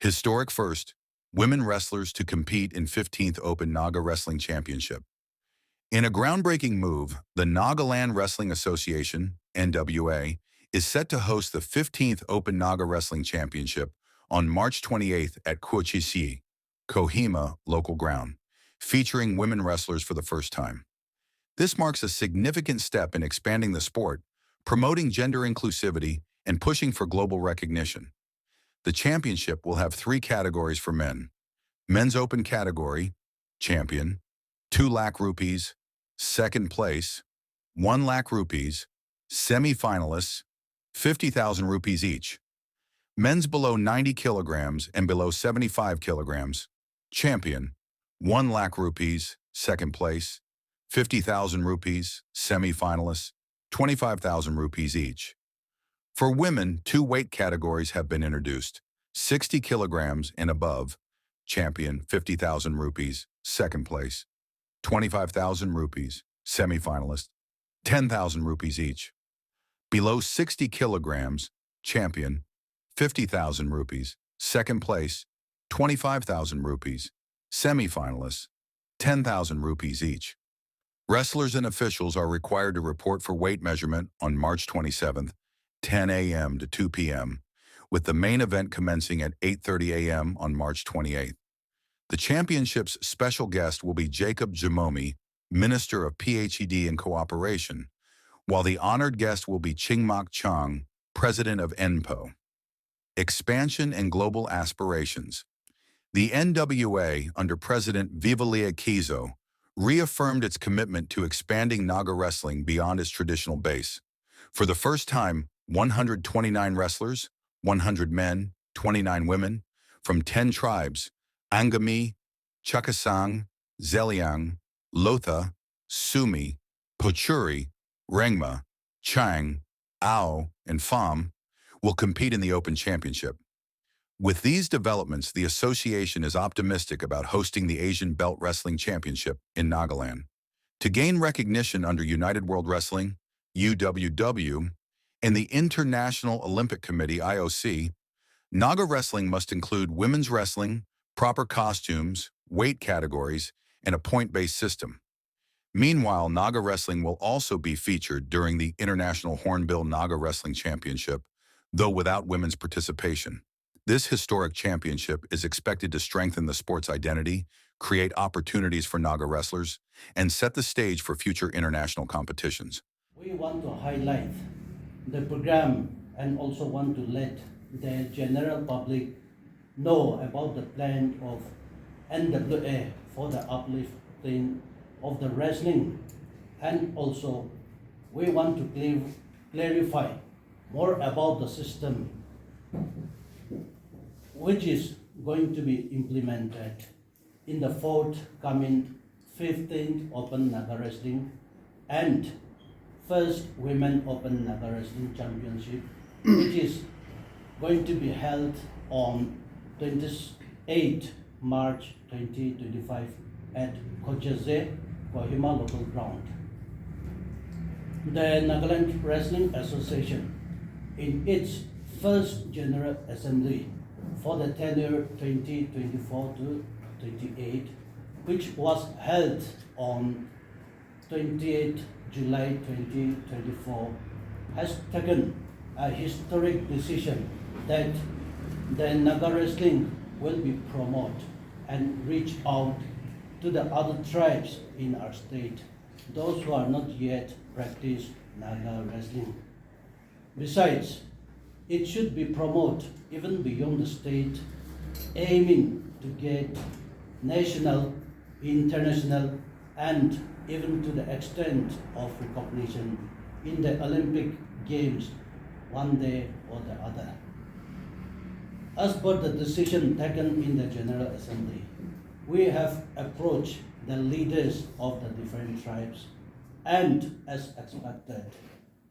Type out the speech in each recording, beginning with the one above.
Historic first, women wrestlers to compete in 15th Open Naga Wrestling Championship. In a groundbreaking move, the Nagaland Wrestling Association, NWA, is set to host the 15th Open Naga Wrestling Championship on March 28th at Khuochiezie, Kohima Local Ground, featuring women wrestlers for the first time. This marks a significant step in expanding the sport, promoting gender inclusivity, and pushing for global recognition. The championship will have 3 categories for men: men's open category, champion, 2 lakh rupees, second place, 1 lakh rupees, semi-finalists, 50,000 rupees each. Men's below 90 kilograms and below 75 kilograms, champion, 1 lakh rupees, second place, 50,000 rupees, semi-finalists, 25,000 rupees each. For women, 2 weight categories have been introduced: 60 kilograms and above, champion, 50,000 rupees, second place, 25,000 rupees, semi-finalist, 10,000 rupees each. Below 60 kilograms, champion, 50,000 rupees, second place, 25,000 rupees, semi-finalists, 10,000 rupees each. Wrestlers and officials are required to report for weight measurement on March 27th, 10 a.m. to 2 p.m., with the main event commencing at 8:30 a.m. on March 28th. The championship's special guest will be Jacob Jamomi, Minister of PhD and Cooperation, while the honored guest will be Chingmak Chang, President of NPO. Expansion and global aspirations. The NWA, under President Vivalia Kizo, reaffirmed its commitment to expanding Naga wrestling beyond its traditional base. For the first time, 129 wrestlers, 100 men, 29 women, from 10 tribes, Angami, Chakasang, Zeliang, Lotha, Sumi, Pochuri, Rengma, Chang, Ao, and Pham, will compete in the Open Championship. With these developments, the association is optimistic about hosting the Asian Belt Wrestling Championship in Nagaland. To gain recognition under United World Wrestling, UWW, and the International Olympic Committee, IOC, Naga wrestling must include women's wrestling, proper costumes, weight categories, and a point-based system. Meanwhile, Naga wrestling will also be featured during the International Hornbill Naga Wrestling Championship, though without women's participation. This historic championship is expected to strengthen the sport's identity, create opportunities for Naga wrestlers, and set the stage for future international competitions. We want to highlight the program and also want to let the general public know about the plan of NWA for the uplifting of the wrestling, and also we want to clarify more about the system which is going to be implemented in the forthcoming 15th Open Naga Wrestling and first Women Open Naga Wrestling Championship, which is going to be held on 28 March 2025 at Khuochiezie, Kohima Local Ground. The Nagaland Wrestling Association, in its first General Assembly for the tenure 2024 to 28, which was held on 28 July 2024, has taken a historic decision that the Naga wrestling will be promoted and reach out to the other tribes in our state, those who are not yet practice Naga wrestling. Besides, it should be promoted even beyond the state, aiming to get national, international, and even to the extent of recognition in the Olympic Games one day or the other. As per the decision taken in the General Assembly, we have approached the leaders of the different tribes, and as expected,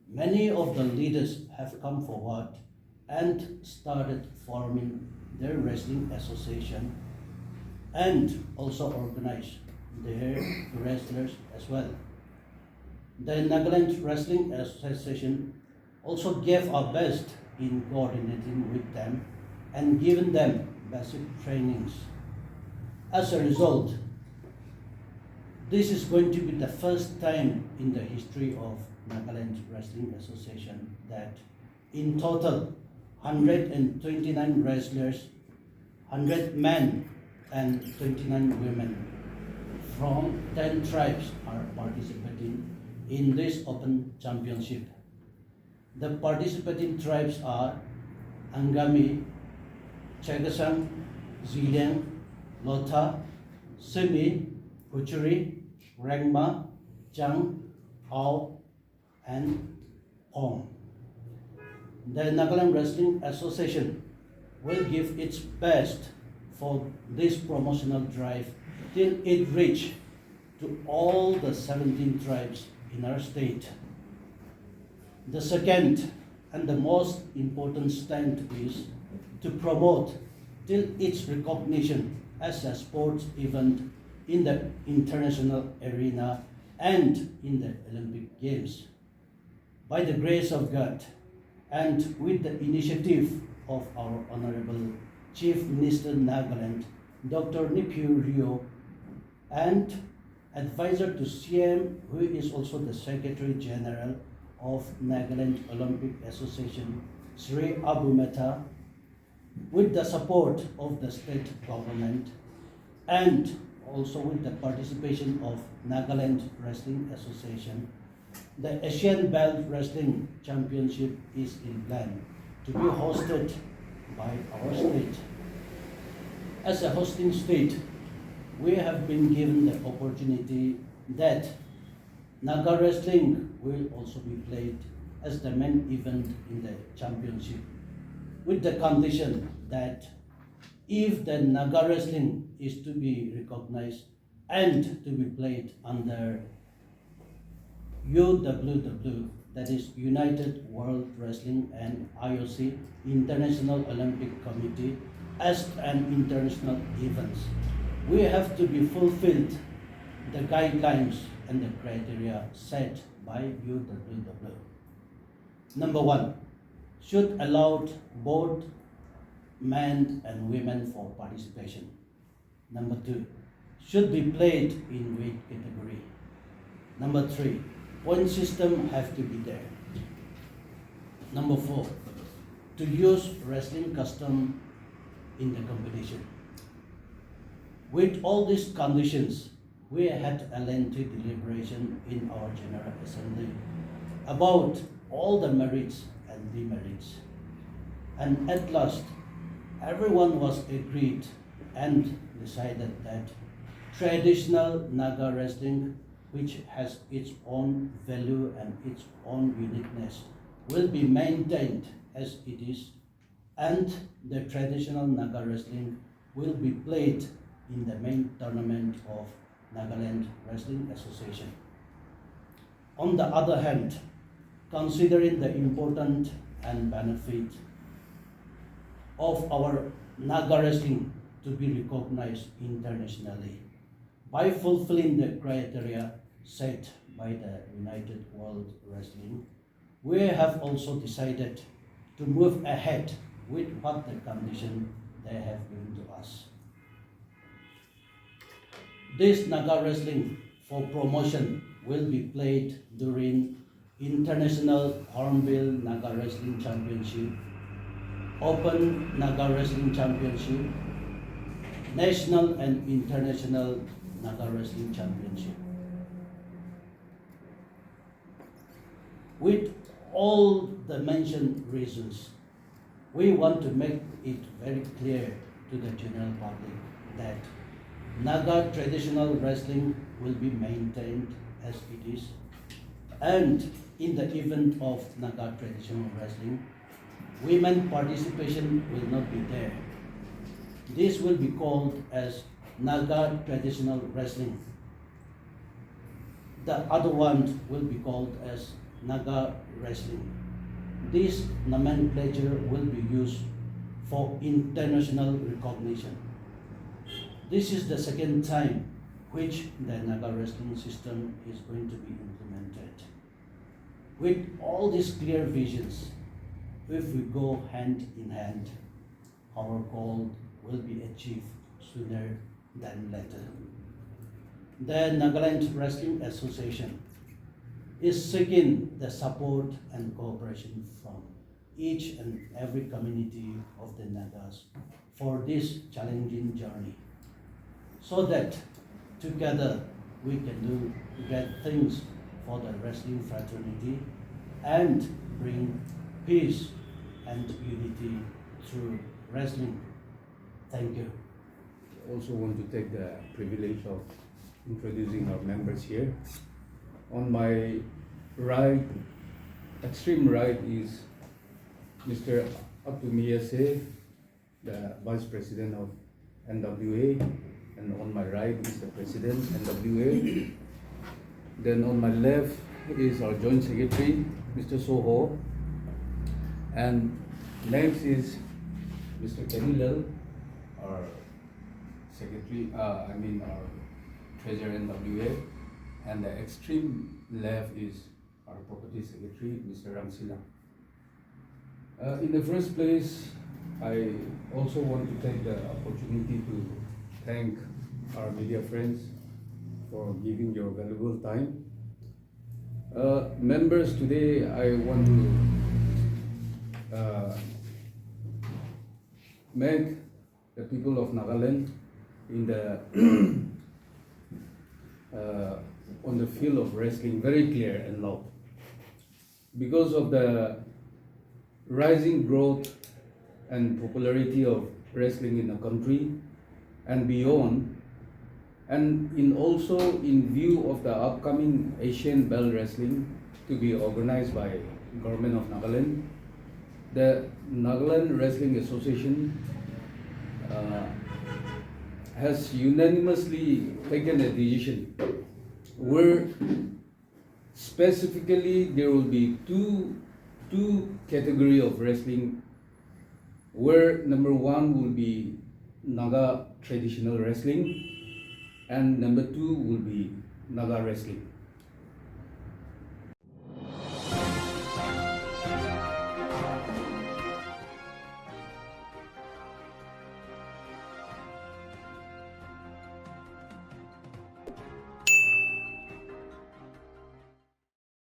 many of the leaders have come forward and started forming their wrestling association and also organize their wrestlers as well. The Nagaland Wrestling Association also gave our best in coordinating with them and giving them basic trainings. As a result, this is going to be the first time in the history of Nagaland Wrestling Association that in total 129 wrestlers, 100 men and 29 women from 10 tribes are participating in this Open Championship. The participating tribes are Angami, Chagasang, Ziliang, Lotha, Semi, Khuochiezie, Rengma, Chang, Ao, and Hong. The Nagaland Wrestling Association will give its best for this promotional drive till it reach to all the 17 tribes in our state. The second and the most important stand is to promote till its recognition as a sports event in the international arena and in the Olympic Games. By the grace of God and with the initiative of our Honorable Chief Minister Nagaland, Dr. Niphiu Rio, and advisor to CM, who is also the Secretary General of Nagaland Olympic Association, Sri Abu Mehta, with the support of the state government and also with the participation of Nagaland Wrestling Association, the Asian Belt Wrestling Championship is in plan to be hosted by our state. As a hosting state, we have been given the opportunity that Naga wrestling will also be played as the main event in the championship, with the condition that if the Naga wrestling is to be recognized and to be played under UWW, that is United World Wrestling and IOC International Olympic Committee, as an international event, we have to be fulfilled the guidelines and the criteria set by UWW. Number one, should allow both men and women for participation. Number two, should be played in weight category. Number three, point system have to be there. Number four, to use wrestling custom in the competition. With all these conditions, we had a lengthy deliberation in our General Assembly about all the merits and demerits. And at last, everyone was agreed and decided that traditional Naga wrestling, which has its own value and its own uniqueness, will be maintained as it is, and the traditional Naga wrestling will be played in the main tournament of Nagaland Wrestling Association. On the other hand, considering the importance and benefit of our Naga wrestling to be recognized internationally by fulfilling the criteria set by the United World Wrestling, we have also decided to move ahead with what the condition they have given to us. This Naga wrestling for promotion will be played during International Hornbill Naga Wrestling Championship, Open Naga Wrestling Championship, National and International Naga Wrestling Championship. With all the mentioned reasons, we want to make it very clear to the general public that Naga traditional wrestling will be maintained as it is, and in the event of Naga traditional wrestling, women participation will not be there. This will be called as Naga traditional wrestling. The other one will be called as Naga wrestling. This nomenclature will be used for international recognition. This is the second time which the Naga wrestling system is going to be implemented. With all these clear visions, if we go hand in hand, our goal will be achieved sooner than later. The Nagaland Wrestling Association is seeking the support and cooperation from each and every community of the Nagas for this challenging journey, so that together we can do great things for the wrestling fraternity and bring peace and unity through wrestling. Thank you. I also want to take the privilege of introducing our members here. On my right, extreme right, is Mr. Atumiyase, the Vice President of NWA, and on my right is the President NWA. Then on my left is our Joint Secretary, Mr. Soho, and next is Mr. Kenny Lel, our Secretary, our Treasurer NWA, and the extreme left is our Property Secretary, Mr. Ramsila. In the first place, I also want to take the opportunity to thank our media friends for giving your valuable time. Members, today I want to make the people of Nagaland in the on the field of wrestling very clear and loud. Because of the rising growth and popularity of wrestling in the country and beyond, and also in view of the upcoming Asian Belt Wrestling to be organized by Government of Nagaland, the Nagaland Wrestling Association has unanimously taken a decision where specifically there will be two category of wrestling, where number one will be Naga traditional wrestling and number two will be Naga wrestling.